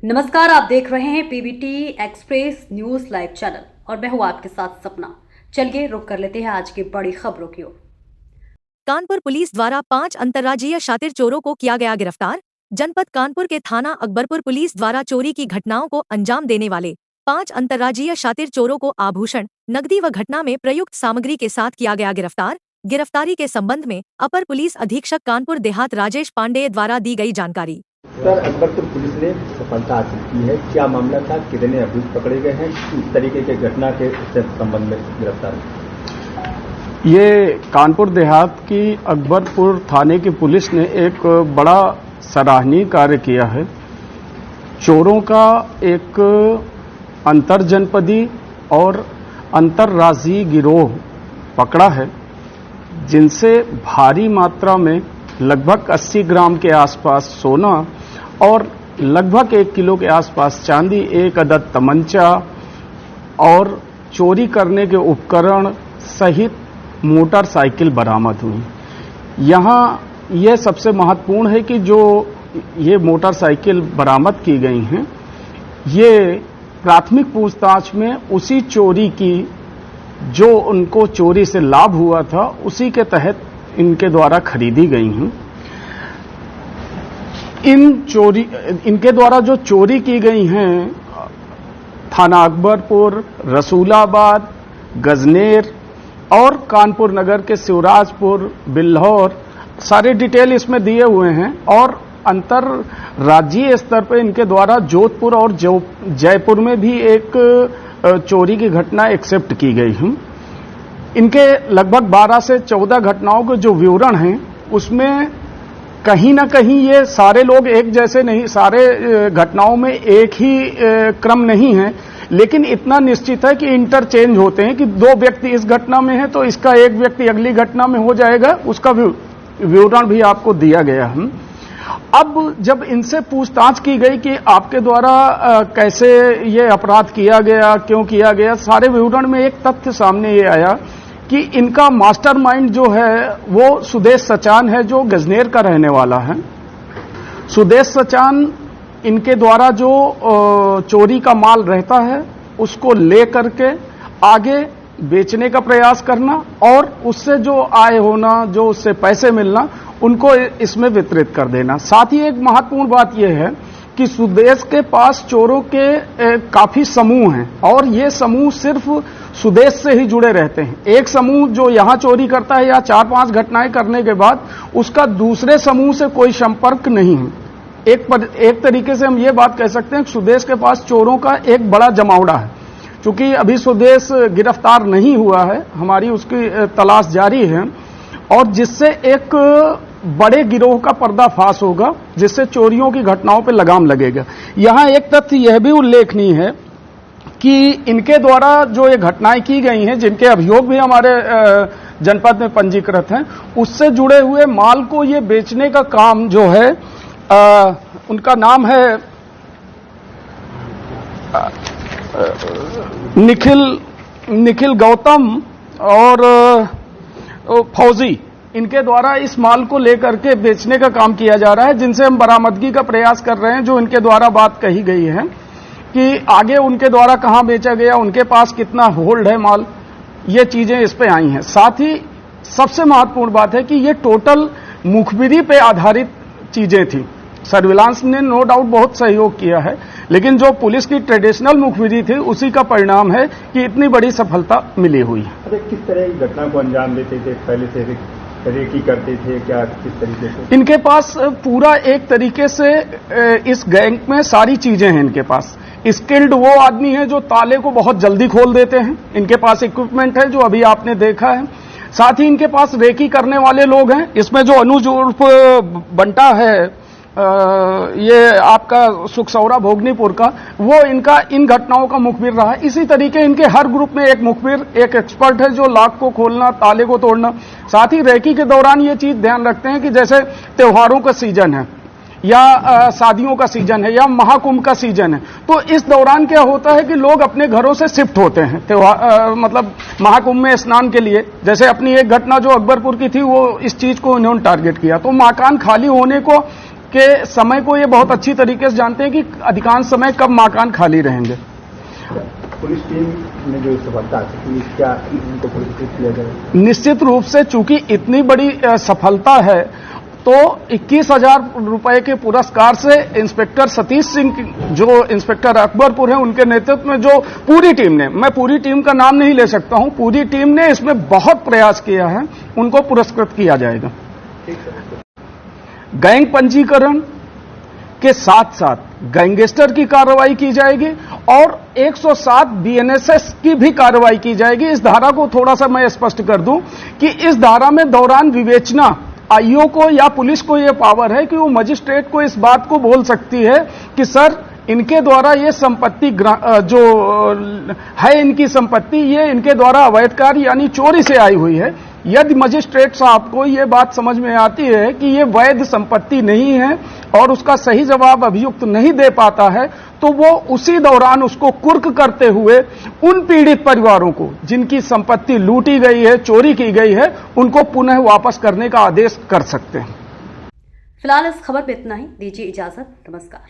नमस्कार, आप देख रहे हैं PBT express news live channel और मैं हूं आपके साथ सपना। चलिए रुक कर लेते हैं आज की बड़ी खबरों की ओर। कानपुर पुलिस द्वारा 5 अंतर्राज्यीय शातिर चोरों को किया गया गिरफ्तार। जनपद कानपुर के थाना अकबरपुर पुलिस द्वारा चोरी की घटनाओं को अंजाम देने वाले 5 अंतर्राज्यीय शातिर चोरों को आभूषण, नकदी व घटना में प्रयुक्त सामग्री के साथ किया गया गिरफ्तार। गिरफ्तारी के संबंध में अपर पुलिस अधीक्षक कानपुर देहात राजेश पांडेय द्वारा दी गई जानकारी। सर, अकबरपुर पुलिस ने सफलता हासिल की है। क्या मामला था, कितने अभियुक्त पकड़े गए हैं, इस तरीके के घटना के संबंध में गिरफ्तार? ये कानपुर देहात की अकबरपुर थाने की पुलिस ने एक बड़ा सराहनीय कार्य किया है। चोरों का एक अंतरजनपदी और अंतर्राज्यीय गिरोह पकड़ा है, जिनसे भारी मात्रा में लगभग 80 ग्राम के आसपास सोना और लगभग 1 किलो के आसपास चांदी, 1 अदद तमंचा और चोरी करने के उपकरण सहित मोटरसाइकिल बरामद हुई। यहाँ यह सबसे महत्वपूर्ण है कि जो ये मोटरसाइकिल बरामद की गई हैं, ये प्राथमिक पूछताछ में उसी चोरी की जो उनको चोरी से लाभ हुआ था, उसी के तहत इनके द्वारा खरीदी गई हैं। इनके द्वारा जो चोरी की गई हैं, थाना अकबरपुर, रसूलाबाद, गजनेर और कानपुर नगर के शिवराजपुर, बिल्हौर, सारे डिटेल इसमें दिए हुए हैं। और अंतरराज्यीय स्तर पर इनके द्वारा जोधपुर और जयपुर में भी एक चोरी की घटना एक्सेप्ट की गई है। इनके लगभग 12 से 14 घटनाओं के जो विवरण हैं, उसमें कहीं ना कहीं ये सारे लोग एक जैसे नहीं, सारे घटनाओं में एक ही क्रम नहीं है, लेकिन इतना निश्चित है कि इंटरचेंज होते हैं कि 2 व्यक्ति इस घटना में है तो इसका एक व्यक्ति अगली घटना में हो जाएगा, उसका विवरण भी आपको दिया गया है। अब जब इनसे पूछताछ की गई कि आपके द्वारा कैसे ये अपराध किया गया, क्यों किया गया, सारे विवरण में एक तथ्य सामने ये आया कि इनका मास्टरमाइंड जो है वो सुदेश सचान है, जो गजनेर का रहने वाला है। सुदेश सचान इनके द्वारा जो चोरी का माल रहता है उसको ले करके आगे बेचने का प्रयास करना और उससे जो आय होना, जो उससे पैसे मिलना, उनको इसमें वितरित कर देना। साथ ही एक महत्वपूर्ण बात यह है कि सुदेश के पास चोरों के काफी समूह हैं और ये समूह सिर्फ सुदेश से ही जुड़े रहते हैं। एक समूह जो यहां चोरी करता है या 4-5 घटनाएं करने के बाद उसका दूसरे समूह से कोई संपर्क नहीं है। एक तरीके से हम ये बात कह सकते हैं कि सुदेश के पास चोरों का एक बड़ा जमावड़ा है। चूंकि अभी सुदेश गिरफ्तार नहीं हुआ है, हमारी उसकी तलाश जारी है और जिससे एक बड़े गिरोह का पर्दाफाश होगा, जिससे चोरियों की घटनाओं पर लगाम लगेगा। यहां एक तथ्य यह भी उल्लेखनीय है कि इनके द्वारा जो ये घटनाएं की गई हैं, जिनके अभियोग भी हमारे जनपद में पंजीकृत हैं, उससे जुड़े हुए माल को ये बेचने का काम जो है, उनका नाम है निखिल गौतम और फौजी, इनके द्वारा इस माल को लेकर के बेचने का काम किया जा रहा है, जिनसे हम बरामदगी का प्रयास कर रहे हैं। जो इनके द्वारा बात कही गई है कि आगे उनके द्वारा कहां बेचा गया, उनके पास कितना होल्ड है माल, ये चीजें इस पे आई हैं। साथ ही सबसे महत्वपूर्ण बात है कि ये टोटल मुखबिरी पे आधारित चीजें थी। सर्विलांस ने नो डाउट बहुत सहयोग किया है, लेकिन जो पुलिस की ट्रेडिशनल मुखबिरी थी उसी का परिणाम है कि इतनी बड़ी सफलता मिली हुई है। अरे किस तरह की घटना को अंजाम देते थे, पहले से रेकी करते थे, क्या किस तरीके से? इनके पास पूरा एक तरीके से इस गैंग में सारी चीजें हैं। इनके पास स्किल्ड वो आदमी है जो ताले को बहुत जल्दी खोल देते हैं। इनके पास इक्विपमेंट है जो अभी आपने देखा है। साथ ही इनके पास रेकी करने वाले लोग हैं। इसमें जो अनुज उर्फ बंटा है, ये आपका सुखसौरा भोगनीपुर का, वो इनका इन घटनाओं का मुखबिर रहा है। इसी तरीके इनके हर ग्रुप में एक मुखबिर, एक एक्सपर्ट है जो लॉक को खोलना, ताले को तोड़ना। साथ ही रेकी के दौरान ये चीज ध्यान रखते हैं कि जैसे त्योहारों का सीजन है या शादियों का सीजन है या महाकुंभ का सीजन है, तो इस दौरान क्या होता है कि लोग अपने घरों से शिफ्ट होते हैं त्योहार मतलब महाकुंभ में स्नान के लिए। जैसे अपनी एक घटना जो अकबरपुर की थी, वो इस चीज को इन्होंने टारगेट किया, तो मकान खाली होने को के समय को ये बहुत अच्छी तरीके से जानते हैं कि अधिकांश समय कब मकान खाली रहेंगे। पुलिस टीम ने जो सफलता हासिल की, क्या इनको पुरस्कृत किया जाए? निश्चित रूप से चूंकि इतनी बड़ी सफलता है तो 21,000 रुपए के पुरस्कार से इंस्पेक्टर सतीश सिंह, जो इंस्पेक्टर अकबरपुर है, उनके नेतृत्व में जो पूरी टीम ने, मैं पूरी टीम का नाम नहीं ले सकता हूं, पूरी टीम ने इसमें बहुत प्रयास किया है, उनको पुरस्कृत किया जाएगा। गैंग पंजीकरण के साथ साथ गैंगस्टर की कार्रवाई की जाएगी और 107 बीएनएसएस की भी कार्रवाई की जाएगी। इस धारा को थोड़ा सा मैं स्पष्ट कर दूं कि इस धारा में दौरान विवेचना आईओ को या पुलिस को यह पावर है कि वो मजिस्ट्रेट को इस बात को बोल सकती है कि सर, इनके द्वारा ये संपत्ति जो है, इनकी संपत्ति ये इनके द्वारा अवैध कार्य यानी चोरी से आई हुई है। यदि मजिस्ट्रेट साहब को ये बात समझ में आती है कि ये वैध संपत्ति नहीं है और उसका सही जवाब अभियुक्त नहीं दे पाता है, तो वो उसी दौरान उसको कुर्क करते हुए उन पीड़ित परिवारों को जिनकी संपत्ति लूटी गई है, चोरी की गई है, उनको पुनः वापस करने का आदेश कर सकते हैं। फिलहाल इस खबर में इतना ही। दीजिए इजाजत। नमस्कार।